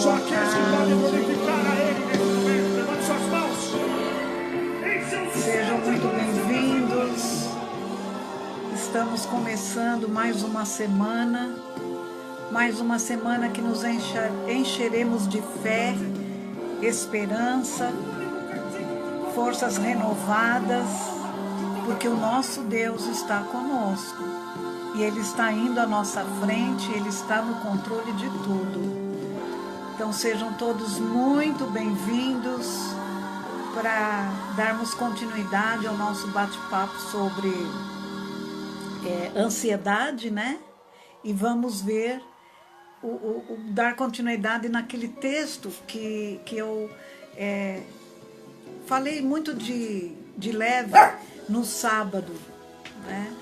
Só aqueles que podem glorificar a Ele nesse momento. Levante suas mãos. Sejam muito bem-vindos. Estamos começando mais uma semana que nos encheremos de fé, esperança, forças renovadas, porque o nosso Deus está conosco e Ele está indo à nossa frente, Ele está no controle de tudo. Então sejam todos muito bem-vindos para darmos continuidade ao nosso bate-papo sobre ansiedade, né? E vamos ver, dar continuidade naquele texto que eu falei muito de leve no sábado, né?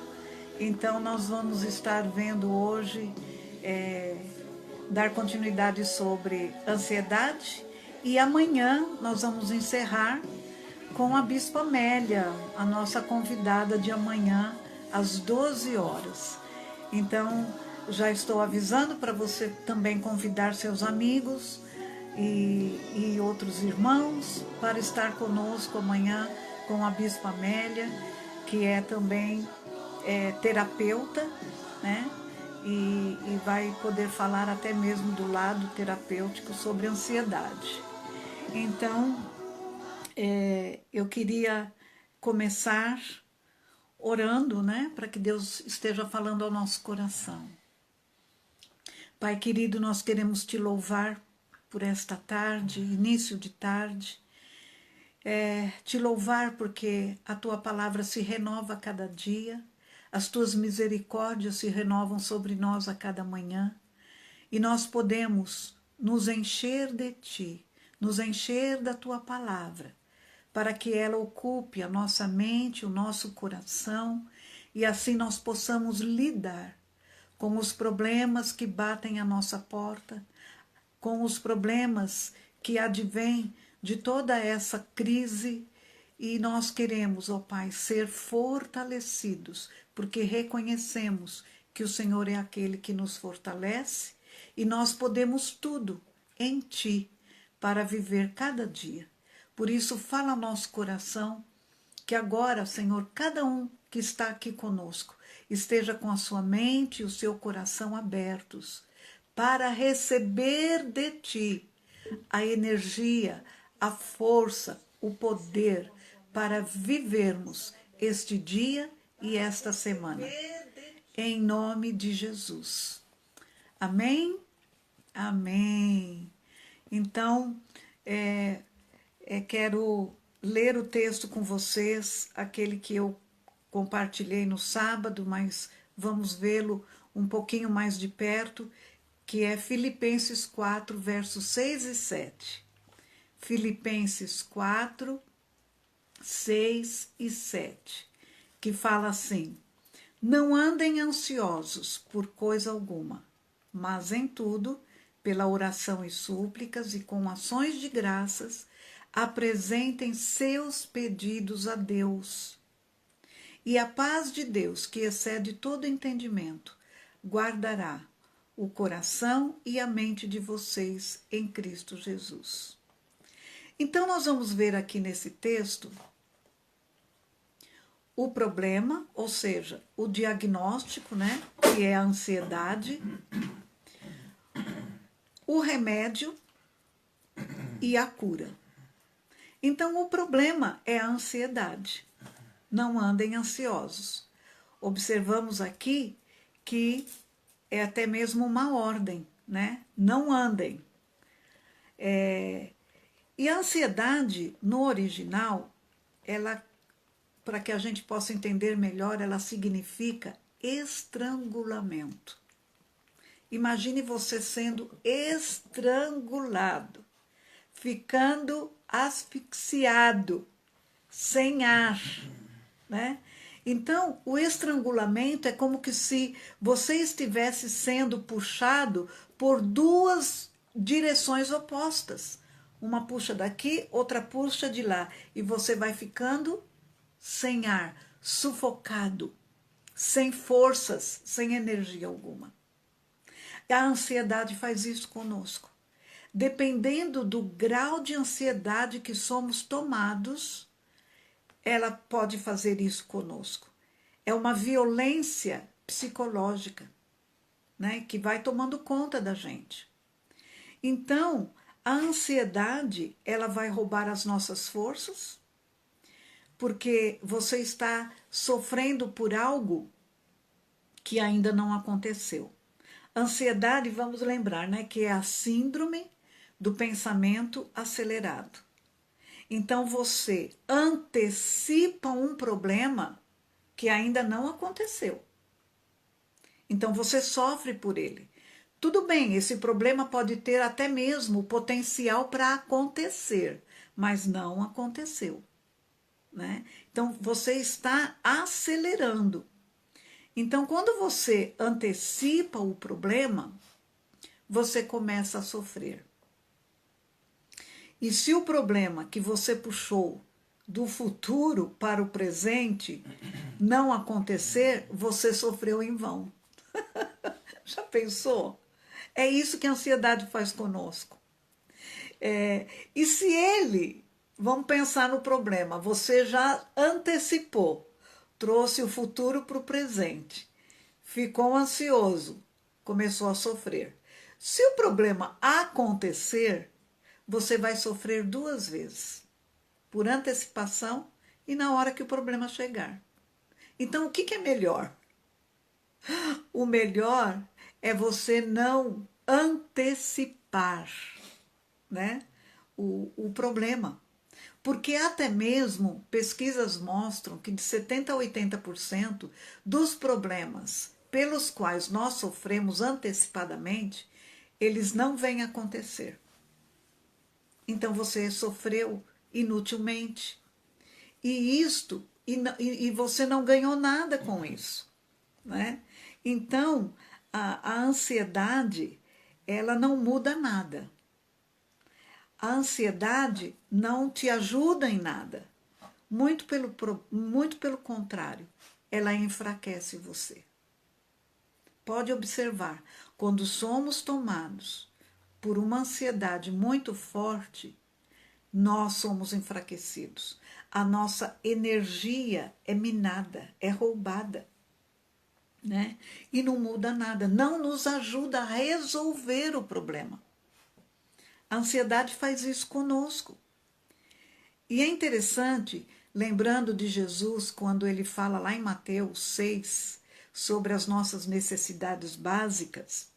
Então nós vamos estar vendo hoje, dar continuidade sobre ansiedade, e amanhã nós vamos encerrar com a Bispa Amélia, a nossa convidada de amanhã, às 12 horas. Então, já estou avisando para você também convidar seus amigos e outros irmãos para estar conosco amanhã com a Bispa Amélia, que é também terapeuta, né? E vai poder falar até mesmo do lado terapêutico sobre ansiedade. Então, eu queria começar orando, né, para que Deus esteja falando ao nosso coração. Pai querido, nós queremos te louvar por esta tarde, início de tarde, te louvar porque a tua palavra se renova a cada dia, as tuas misericórdias se renovam sobre nós a cada manhã, e nós podemos nos encher de ti, nos encher da tua palavra, para que ela ocupe a nossa mente, o nosso coração, e assim nós possamos lidar com os problemas que batem à nossa porta, com os problemas que advêm de toda essa crise, e nós queremos, ó Pai, ser fortalecidos, porque reconhecemos que o Senhor é aquele que nos fortalece, e nós podemos tudo em Ti para viver cada dia. Por isso, fala ao nosso coração, que agora, Senhor, cada um que está aqui conosco, esteja com a sua mente e o seu coração abertos, para receber de Ti a energia, a força, o poder, para vivermos este dia e esta semana. Em nome de Jesus. Amém? Amém. Então, quero ler o texto com vocês, aquele que eu compartilhei no sábado, mas vamos vê-lo um pouquinho mais de perto, que é Filipenses 4, versos 6 e 7. Filipenses 4, 6 e 7, que fala assim: não andem ansiosos por coisa alguma, mas em tudo, pela oração e súplicas e com ações de graças, apresentem seus pedidos a Deus. E a paz de Deus, que excede todo entendimento, guardará o coração e a mente de vocês em Cristo Jesus. Então, nós vamos ver aqui nesse texto o problema, ou seja, o diagnóstico, né, que é a ansiedade, o remédio e a cura. Então, o problema é a ansiedade. Não andem ansiosos. Observamos aqui que é até mesmo uma ordem, né? Não andem. E a ansiedade, no original, ela, para que a gente possa entender melhor, ela significa estrangulamento. Imagine você sendo estrangulado, ficando asfixiado, sem ar, né? Então, o estrangulamento é como que se você estivesse sendo puxado por duas direções opostas. Uma puxa daqui, outra puxa de lá. E você vai ficando sem ar, sufocado, sem forças, sem energia alguma. A ansiedade faz isso conosco. dependendo do grau de ansiedade que somos tomados, ela pode fazer isso conosco. É uma violência psicológica, né, que vai tomando conta da gente. Então, a ansiedade, ela vai roubar as nossas forças, porque você está sofrendo por algo que ainda não aconteceu. Ansiedade, vamos lembrar, né, que é a síndrome do pensamento acelerado. Então você antecipa um problema que ainda não aconteceu. Então você sofre por ele. Tudo bem, esse problema pode ter até mesmo o potencial para acontecer, mas não aconteceu, né? Então você está acelerando. Então, quando você antecipa o problema, você começa a sofrer. E se o problema que você puxou do futuro para o presente não acontecer, você sofreu em vão. Já pensou? É isso que a ansiedade faz conosco. E se ele, vamos pensar no problema, você já antecipou, trouxe o futuro para o presente, ficou ansioso, começou a sofrer. Se o problema acontecer, você vai sofrer 2 vezes, por antecipação e na hora que o problema chegar. Então, o que é melhor? O melhor é você não antecipar, né, o problema. Porque até mesmo pesquisas mostram que de 70% a 80% dos problemas pelos quais nós sofremos antecipadamente, eles não vêm acontecer. Então você sofreu inutilmente. E você não ganhou nada com isso, né? Então, a ansiedade, ela não muda nada. A ansiedade não te ajuda em nada. Muito pelo contrário, ela enfraquece você. Pode observar, quando somos tomados por uma ansiedade muito forte, nós somos enfraquecidos. A nossa energia é minada, é roubada, né? E não muda nada, não nos ajuda a resolver o problema. A ansiedade faz isso conosco. E é interessante, lembrando de Jesus, quando ele fala lá em Mateus 6, sobre as nossas necessidades básicas,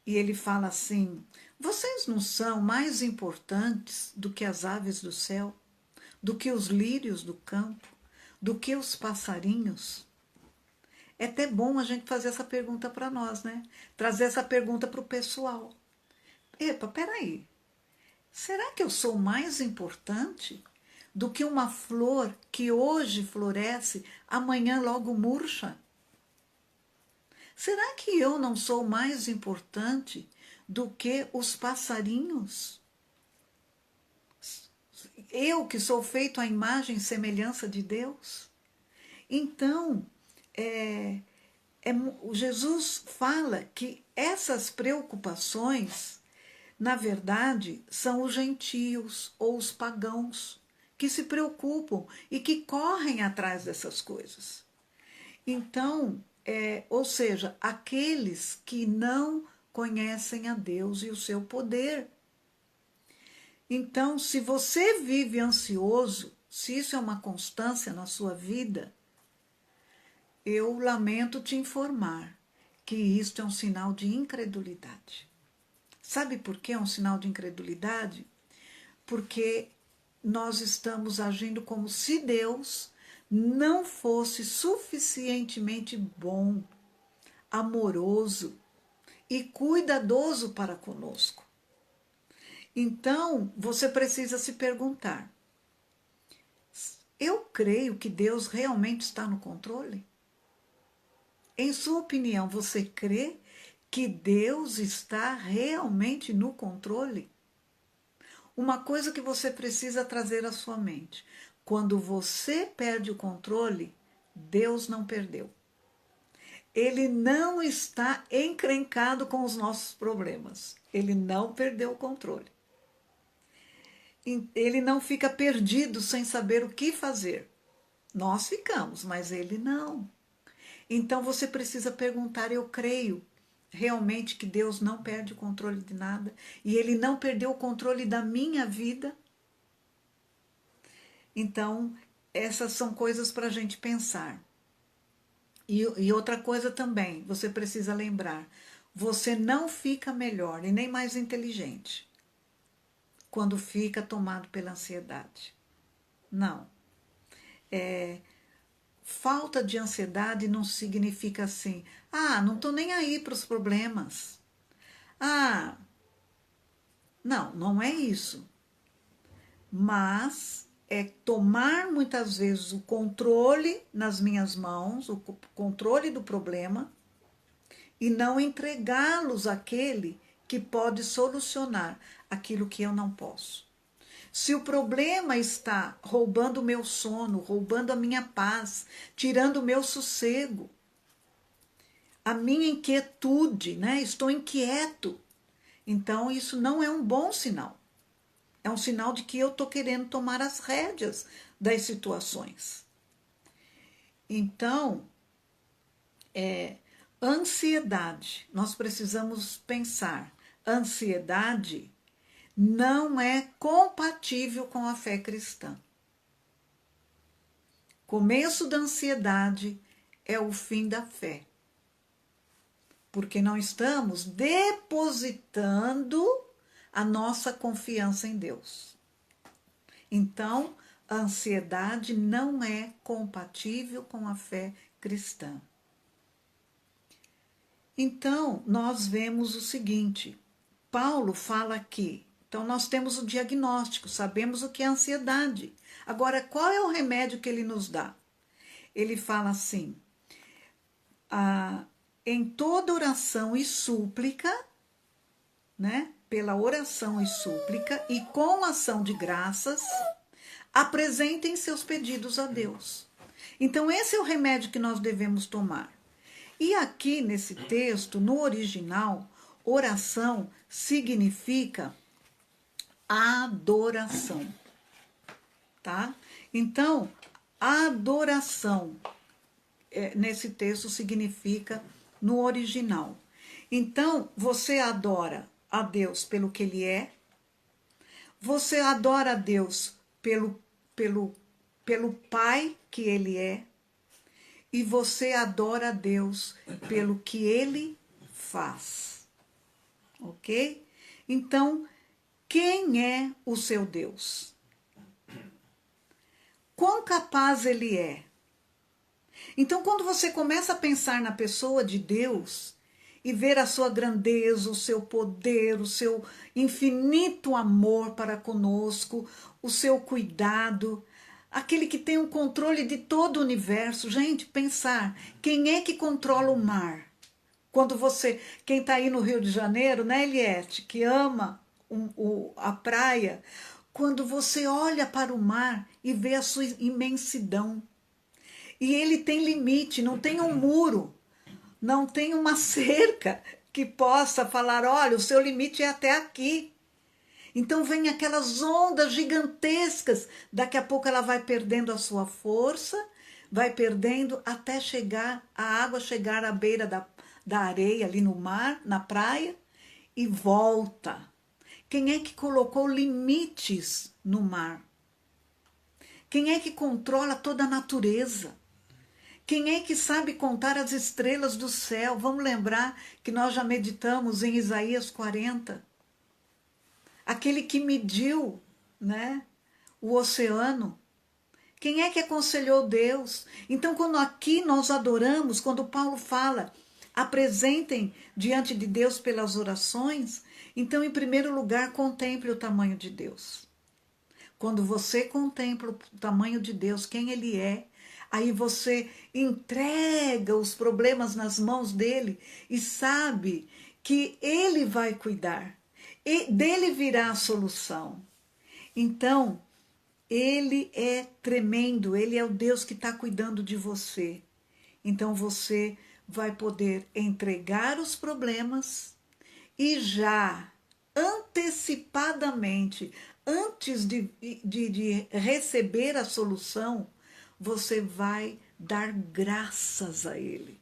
e ele fala assim: vocês não são mais importantes do que as aves do céu, do que os lírios do campo, do que os passarinhos? É até bom a gente fazer essa pergunta para nós, né? Trazer essa pergunta para o pessoal. Epa, peraí. Será que eu sou mais importante do que uma flor que hoje floresce, amanhã logo murcha? Será que eu não sou mais importante do que os passarinhos? Eu que sou feito à imagem e semelhança de Deus? Então, Jesus fala que essas preocupações, na verdade, são os gentios ou os pagãos que se preocupam e que correm atrás dessas coisas. Então, ou seja, aqueles que não conhecem a Deus e o seu poder. Então, se você vive ansioso, se isso é uma constância na sua vida, eu lamento te informar que isto é um sinal de incredulidade. Sabe por que é um sinal de incredulidade? Porque nós estamos agindo como se Deus não fosse suficientemente bom, amoroso e cuidadoso para conosco. Então, você precisa se perguntar: eu creio que Deus realmente está no controle? Em sua opinião, você crê que Deus está realmente no controle? Uma coisa que você precisa trazer à sua mente: quando você perde o controle, Deus não perdeu. Ele não está encrencado com os nossos problemas. Ele não perdeu o controle. Ele não fica perdido sem saber o que fazer. Nós ficamos, mas ele não. Então você precisa perguntar: eu creio realmente que Deus não perde o controle de nada e ele não perdeu o controle da minha vida? Então, essas são coisas para a gente pensar. E outra coisa também, você precisa lembrar: você não fica melhor e nem mais inteligente quando fica tomado pela ansiedade. Não. Falta de ansiedade não significa assim: ah, não estou nem aí para os problemas. Ah, não, não é isso. Mas é tomar muitas vezes o controle nas minhas mãos, o controle do problema, e não entregá-los àquele que pode solucionar aquilo que eu não posso. Se o problema está roubando o meu sono, roubando a minha paz, tirando o meu sossego, a minha inquietude, né? Estou inquieto. Então, isso não é um bom sinal. É um sinal de que eu estou querendo tomar as rédeas das situações. Então, ansiedade, nós precisamos pensar. Ansiedade não é compatível com a fé cristã. Começo da ansiedade é o fim da fé. Porque não estamos depositando a nossa confiança em Deus. Então, a ansiedade não é compatível com a fé cristã. Então, nós vemos o seguinte: Paulo fala aqui. Então, nós temos o diagnóstico, sabemos o que é ansiedade. Agora, qual é o remédio que ele nos dá? Ele fala assim: em toda oração e súplica, né? Pela oração e súplica e com ação de graças, apresentem seus pedidos a Deus. Então, esse é o remédio que nós devemos tomar. E aqui nesse texto, no original, oração significa adoração, tá? Então, adoração nesse texto significa no original. Então, você adora a Deus pelo que Ele é, você adora a Deus pelo Pai que Ele é, e você adora a Deus pelo que Ele faz. Ok? Então, quem é o seu Deus? Quão capaz Ele é? Então, quando você começa a pensar na pessoa de Deus e ver a sua grandeza, o seu poder, o seu infinito amor para conosco, o seu cuidado, aquele que tem o controle de todo o universo. Gente, pensar, quem é que controla o mar? Quando você, quem está aí no Rio de Janeiro, né, Eliette, que ama a praia, quando você olha para o mar e vê a sua imensidão, e ele tem limite, não tem um muro, não tem uma cerca que possa falar: olha, o seu limite é até aqui. Então vem aquelas ondas gigantescas, daqui a pouco ela vai perdendo a sua força, vai perdendo até chegar, a água chegar à beira da areia, ali no mar, na praia, e volta. Quem é que colocou limites no mar? Quem é que controla toda a natureza? Quem é que sabe contar as estrelas do céu? Vamos lembrar que nós já meditamos em Isaías 40. Aquele que mediu, né, o oceano. Quem é que aconselhou Deus? Então, quando aqui nós adoramos, quando Paulo fala, apresentem diante de Deus pelas orações, então, em primeiro lugar, contemple o tamanho de Deus. Quando você contempla o tamanho de Deus, quem Ele é, aí você entrega os problemas nas mãos dele e sabe que Ele vai cuidar. E dele virá a solução. Então, Ele é tremendo, Ele é o Deus que está cuidando de você. Então, você vai poder entregar os problemas e já antecipadamente, antes de receber a solução, você vai dar graças a Ele.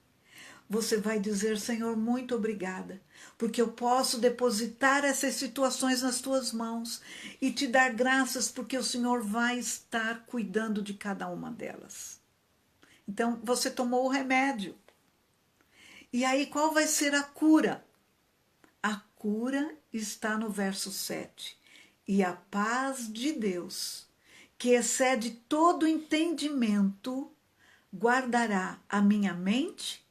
Você vai dizer: Senhor, muito obrigada, porque eu posso depositar essas situações nas tuas mãos e te dar graças, porque o Senhor vai estar cuidando de cada uma delas. Então, você tomou o remédio. E aí, qual vai ser a cura? A cura está no verso 7. E a paz de Deus, que excede todo entendimento, guardará a minha mente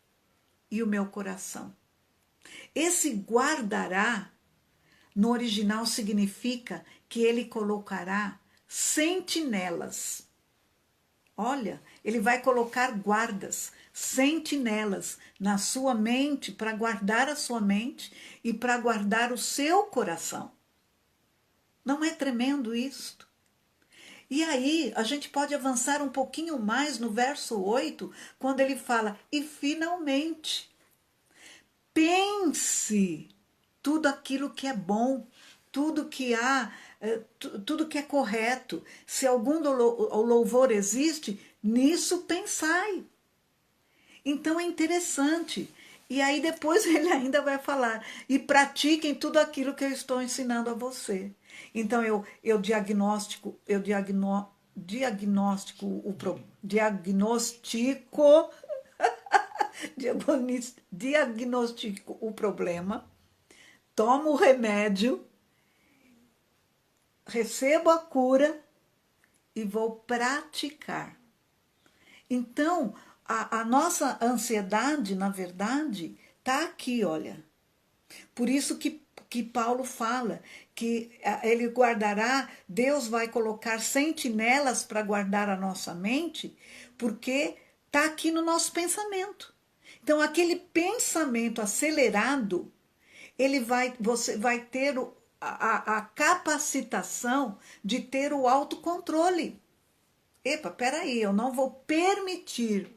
e o meu coração. Esse guardará, no original, significa que ele colocará sentinelas. Olha, ele vai colocar guardas, sentinelas na sua mente, para guardar a sua mente e para guardar o seu coração. Não é tremendo isto? E aí, a gente pode avançar um pouquinho mais no verso 8, quando ele fala: e finalmente, pense tudo aquilo que é bom, tudo que há, tudo que é correto. Se algum louvor existe, nisso pensai. Então é interessante. E aí depois ele ainda vai falar: e pratiquem tudo aquilo que eu estou ensinando a você. Então eu diagnostico o problema, tomo o remédio, recebo a cura e vou praticar. Então, a nossa ansiedade, na verdade, está aqui, olha. Por isso que Paulo fala que ele guardará, Deus vai colocar sentinelas para guardar a nossa mente, porque está aqui no nosso pensamento. Então, aquele pensamento acelerado, você vai ter a capacitação de ter o autocontrole. Epa, peraí, eu não vou permitir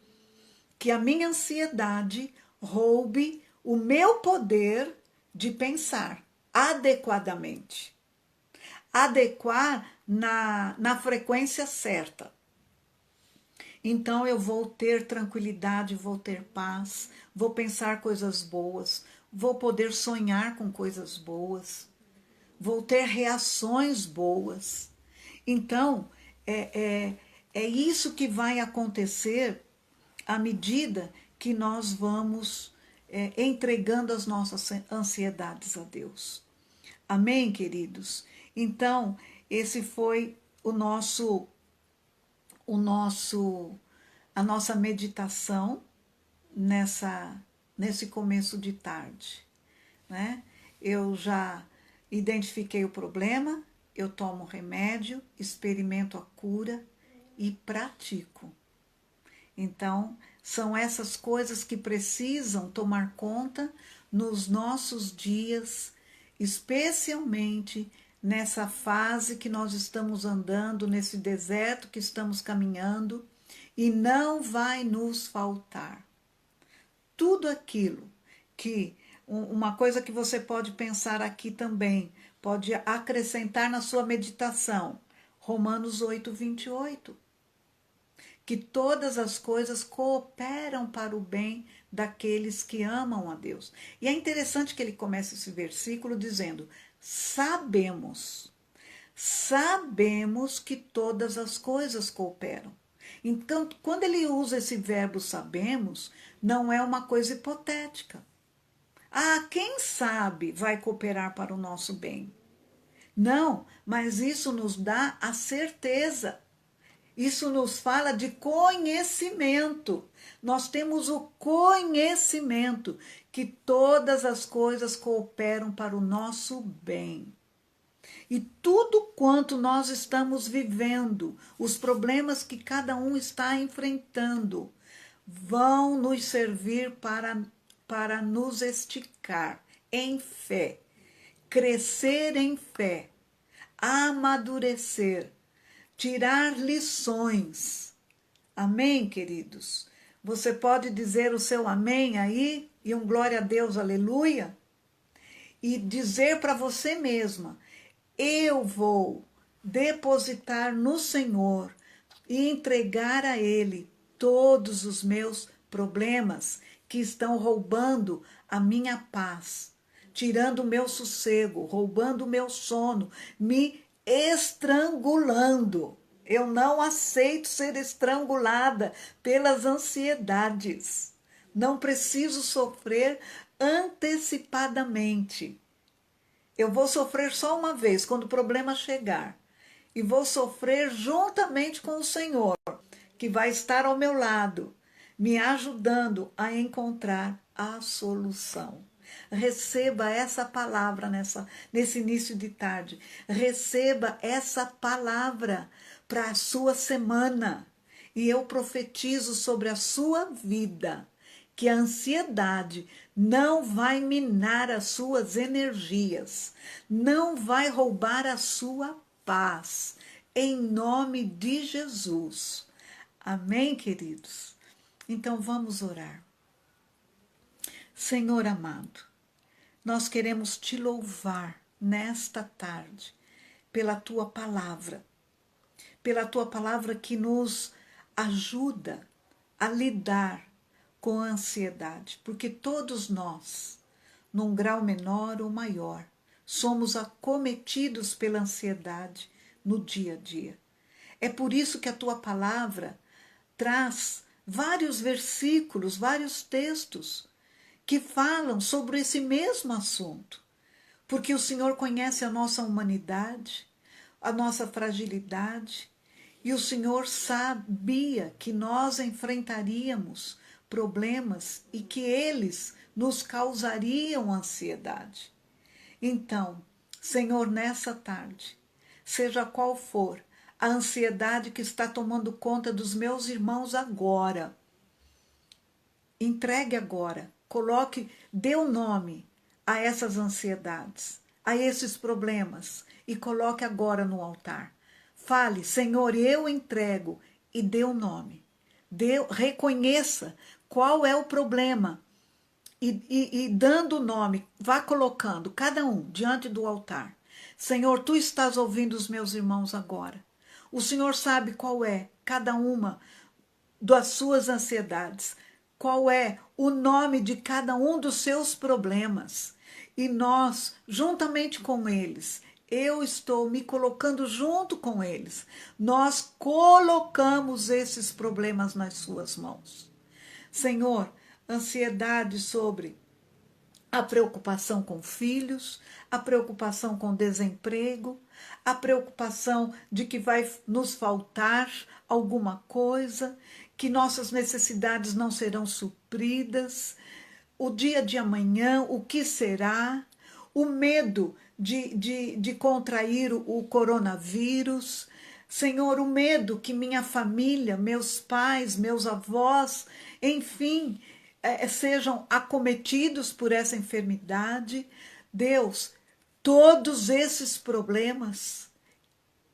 que a minha ansiedade roube o meu poder de pensar adequadamente. Adequar na frequência certa. Então eu vou ter tranquilidade, vou ter paz, vou pensar coisas boas, vou poder sonhar com coisas boas, vou ter reações boas. Então, é isso que vai acontecer à medida que nós vamos entregando as nossas ansiedades a Deus. Amém, queridos? Então, esse foi a nossa meditação nesse começo de tarde, né? Eu já identifiquei o problema, eu tomo remédio, experimento a cura e pratico. Então, são essas coisas que precisam tomar conta nos nossos dias, especialmente nessa fase que nós estamos andando, nesse deserto que estamos caminhando, e não vai nos faltar. Tudo aquilo que, uma coisa que você pode pensar aqui também, pode acrescentar na sua meditação, Romanos 8, 28. Que todas as coisas cooperam para o bem daqueles que amam a Deus. E é interessante que ele comece esse versículo dizendo: sabemos que todas as coisas cooperam. Então, quando ele usa esse verbo sabemos, não é uma coisa hipotética. Ah, quem sabe vai cooperar para o nosso bem. Não, mas isso nos dá a certeza. Isso nos fala de conhecimento. Nós temos o conhecimento que todas as coisas cooperam para o nosso bem. E tudo quanto nós estamos vivendo, os problemas que cada um está enfrentando, vão nos servir para nos esticar em fé, crescer em fé, amadurecer, tirar lições. Amém, queridos? Você pode dizer o seu amém aí e um glória a Deus, aleluia, e dizer para você mesma: eu vou depositar no Senhor e entregar a Ele todos os meus problemas que estão roubando a minha paz, tirando o meu sossego, roubando o meu sono, me estrangulando. Eu não aceito ser estrangulada pelas ansiedades. Não preciso sofrer antecipadamente. Eu vou sofrer só uma vez, quando o problema chegar. E vou sofrer juntamente com o Senhor, que vai estar ao meu lado, me ajudando a encontrar a solução. Receba essa palavra nesse início de tarde. Receba essa palavra para a sua semana. E eu profetizo sobre a sua vida que a ansiedade não vai minar as suas energias, não vai roubar a sua paz, em nome de Jesus. Amém, queridos? Então vamos orar. Senhor amado, nós queremos te louvar nesta tarde pela tua palavra que nos ajuda a lidar com a ansiedade, porque todos nós, num grau menor ou maior, somos acometidos pela ansiedade no dia a dia. É por isso que a tua palavra traz vários versículos, vários textos que falam sobre esse mesmo assunto, porque o Senhor conhece a nossa humanidade, a nossa fragilidade, e o Senhor sabia que nós enfrentaríamos problemas e que eles nos causariam ansiedade. Então, Senhor, nessa tarde, seja qual for a ansiedade que está tomando conta dos meus irmãos agora, entregue agora, coloque, dê um nome a essas ansiedades, a esses problemas e coloque agora no altar. Fale, Senhor, eu entrego e dê um nome. Reconheça qual é o problema e dando o nome, vá colocando cada um diante do altar. Senhor, tu estás ouvindo os meus irmãos agora. O Senhor sabe qual é cada uma das suas ansiedades, qual é o nome de cada um dos seus problemas. E nós, juntamente com eles, eu estou me colocando junto com eles. Nós colocamos esses problemas nas suas mãos. Senhor, ansiedade sobre a preocupação com filhos, a preocupação com desemprego, a preocupação de que vai nos faltar alguma coisa, que nossas necessidades não serão supridas, o dia de amanhã, o que será, o medo de contrair o coronavírus. Senhor, o medo que minha família, meus pais, meus avós, enfim, sejam acometidos por essa enfermidade. Deus, todos esses problemas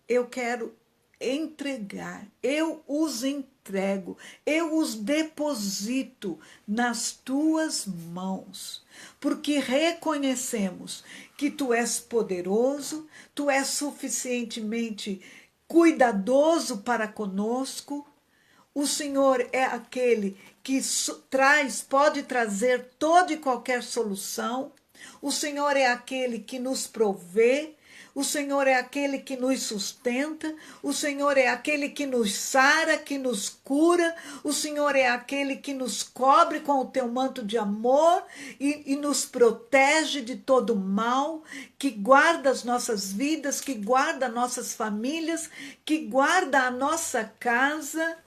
eu quero entregar, eu os entrego, eu os deposito nas tuas mãos, porque reconhecemos que tu és poderoso, tu és suficientemente cuidadoso para conosco. O Senhor é aquele que pode trazer toda e qualquer solução. O Senhor é aquele que nos provê. O Senhor é aquele que nos sustenta, o Senhor é aquele que nos sara, que nos cura, o Senhor é aquele que nos cobre com o teu manto de amor e nos protege de todo mal, que guarda as nossas vidas, que guarda nossas famílias, que guarda a nossa casa.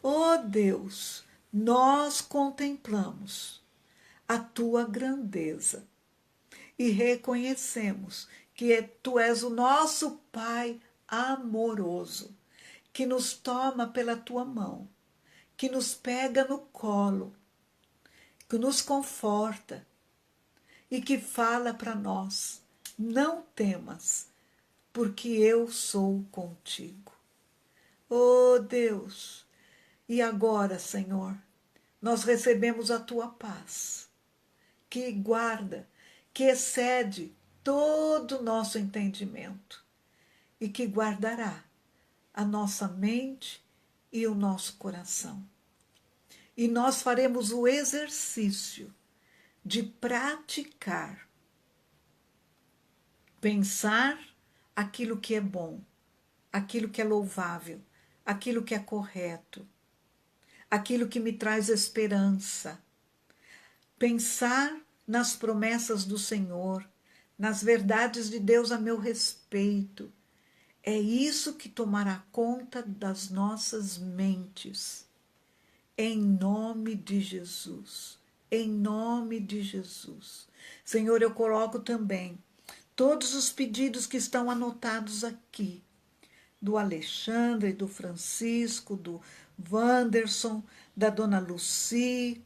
Oh Deus, nós contemplamos a tua grandeza e reconhecemos que tu és o nosso Pai amoroso, que nos toma pela tua mão, que nos pega no colo, que nos conforta e que fala para nós: não temas, porque eu sou contigo. Oh Deus, e agora, Senhor, nós recebemos a tua paz, que guarda, que excede todo o nosso entendimento e que guardará a nossa mente e o nosso coração. E nós faremos o exercício de praticar, pensar aquilo que é bom, aquilo que é louvável, aquilo que é correto, aquilo que me traz esperança. Pensar nas promessas do Senhor, nas verdades de Deus a meu respeito. É isso que tomará conta das nossas mentes. Em nome de Jesus. Em nome de Jesus. Senhor, eu coloco também todos os pedidos que estão anotados aqui. Do Alexandre, do Francisco, do Wanderson, da Dona Luci,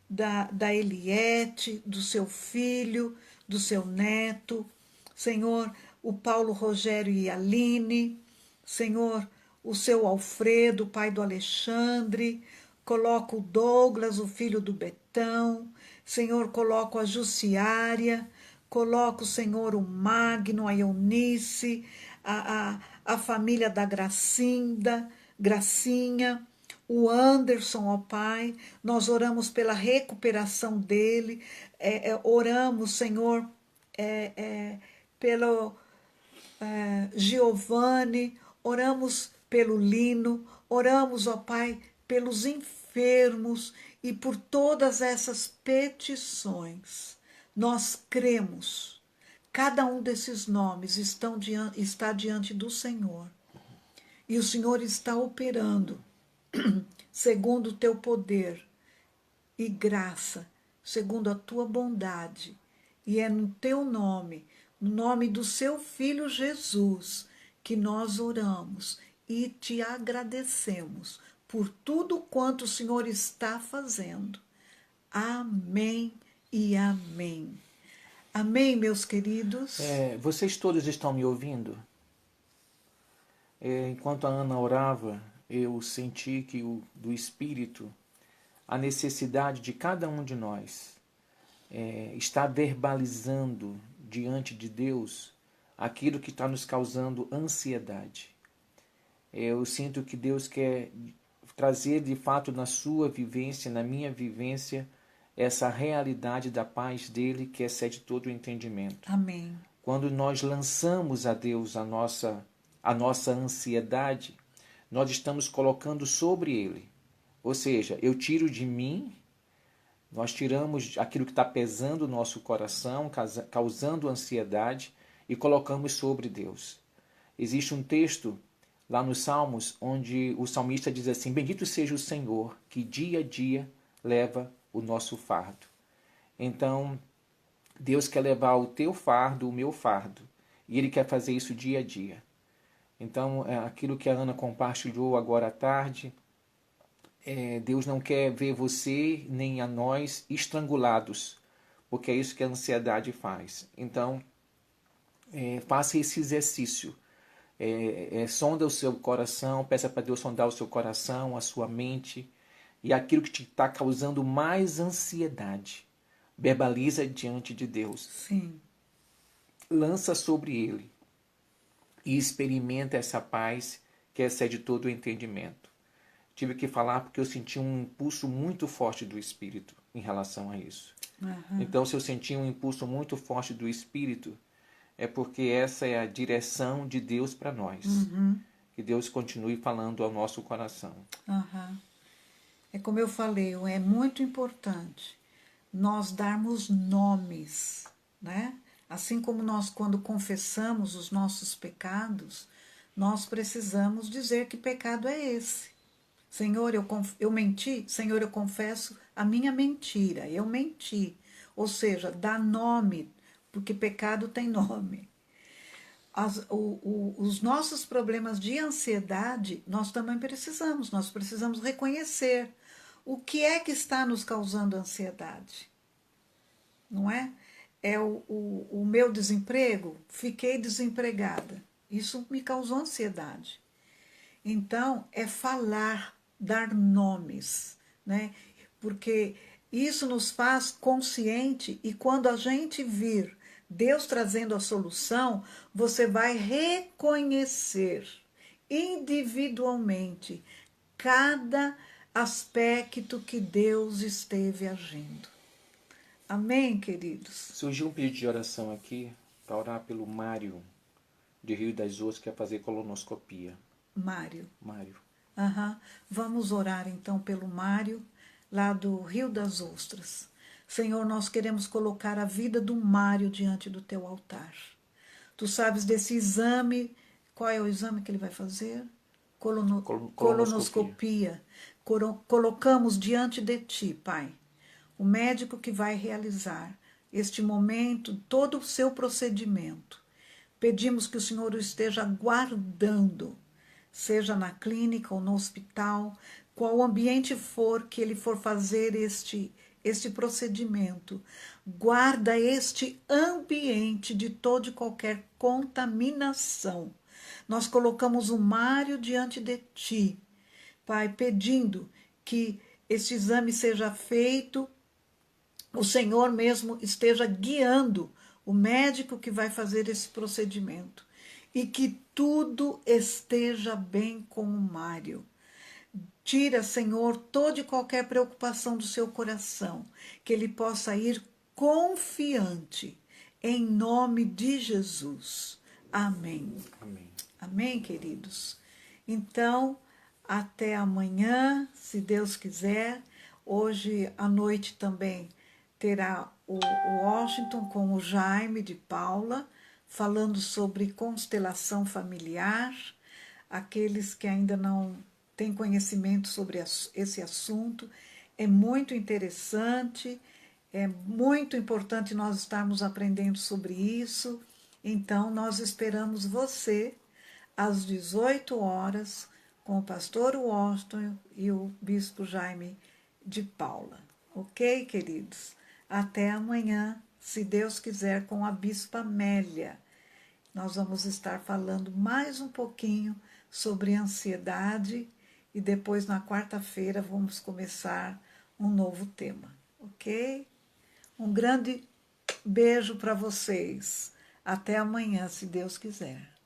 da Eliette, do seu filho, do seu neto. Senhor, o Paulo Rogério e Aline. Senhor, o seu Alfredo, pai do Alexandre. Coloco o Douglas, o filho do Betão. Senhor, coloco a Jussiária. Coloco, Senhor, o Magno, a Eunice, a família da Gracinha, o Anderson, ó Pai. Nós oramos pela recuperação dele. Oramos, Senhor, pelo Giovanni, oramos pelo Lino, oramos, ó Pai, pelos enfermos e por todas essas petições. Nós cremos, cada um desses nomes está diante do Senhor. E o Senhor está operando segundo o teu poder e graça, segundo a tua bondade. E é no teu nome, no nome do seu Filho Jesus, que nós oramos e te agradecemos por tudo quanto o Senhor está fazendo. Amém e amém. Amém, meus queridos? Vocês todos estão me ouvindo? Enquanto a Ana orava, eu senti que do Espírito, a necessidade de cada um de nós está verbalizando diante de Deus aquilo que está nos causando ansiedade. Eu sinto que Deus quer trazer de fato na sua vivência, na minha vivência, essa realidade da paz dele que excede todo o entendimento. Amém. Quando nós lançamos a Deus a nossa ansiedade, nós estamos colocando sobre ele. Ou seja, eu tiro de mim, nós tiramos aquilo que está pesando o nosso coração, causando ansiedade, e colocamos sobre Deus. Existe um texto lá nos Salmos onde o salmista diz assim: bendito seja o Senhor, que dia a dia leva o nosso fardo. Então, Deus quer levar o teu fardo, o meu fardo, e Ele quer fazer isso dia a dia. Então, aquilo que a Ana compartilhou agora à tarde, Deus não quer ver você nem a nós estrangulados, porque é isso que a ansiedade faz. Então, faça esse exercício. Sonda o seu coração, peça para Deus sondar o seu coração, a sua mente, e aquilo que te está causando mais ansiedade, verbaliza diante de Deus. Sim. Lança sobre Ele e experimenta essa paz que excede todo o entendimento. Tive que falar porque eu senti um impulso muito forte do Espírito em relação a isso. Uhum. Então, se eu senti um impulso muito forte do Espírito, é porque essa é a direção de Deus para nós. Uhum. Que Deus continue falando ao nosso coração. Uhum. É como eu falei, é muito importante nós darmos nomes, né? Assim como nós, quando confessamos os nossos pecados, nós precisamos dizer que pecado é esse. Senhor, eu menti? Senhor, eu confesso a minha mentira, eu menti. Ou seja, dá nome, porque pecado tem nome. Os nossos problemas de ansiedade, nós também nós precisamos reconhecer o que é que está nos causando ansiedade. Não é? É o meu desemprego? Fiquei desempregada. Isso me causou ansiedade. Então, é falar, dar nomes, né? porque isso nos faz consciente, e quando a gente vir Deus trazendo a solução, você vai reconhecer individualmente cada aspecto que Deus esteve agindo. Amém, queridos? Surgiu um pedido de oração aqui para orar pelo Mário, de Rio das Ostras, que quer fazer colonoscopia. Mário. Mário. Vamos orar então pelo Mário, lá do Rio das Ostras. Senhor, nós queremos colocar a vida do Mário diante do teu altar. Tu sabes desse exame. Qual é o exame que ele vai fazer? Colonoscopia. Colocamos diante de ti, Pai, o médico que vai realizar este momento, todo o seu procedimento. Pedimos que o Senhor o esteja guardando, seja na clínica ou no hospital, qual ambiente for que ele for fazer este procedimento. Guarda este ambiente de toda e qualquer contaminação. Nós colocamos o Mário diante de ti, Pai, pedindo que este exame seja feito, o Senhor mesmo esteja guiando o médico que vai fazer esse procedimento e que tudo esteja bem com o Mário. Tira, Senhor, toda e qualquer preocupação do seu coração, que ele possa ir confiante, em nome de Jesus. Amém. Amém. Amém, queridos? Então, até amanhã, se Deus quiser. Hoje à noite também terá o Washington com o Jaime de Paula, falando sobre constelação familiar. Aqueles que ainda não têm conhecimento sobre esse assunto, é muito interessante, é muito importante nós estarmos aprendendo sobre isso. Então, nós esperamos você às 18 horas com o pastor Washington e o bispo Jaime de Paula. Ok, queridos? Até amanhã, se Deus quiser, com a bispa Amélia. Nós vamos estar falando mais um pouquinho sobre ansiedade e depois, na quarta-feira, vamos começar um novo tema, ok? Um grande beijo para vocês. Até amanhã, se Deus quiser.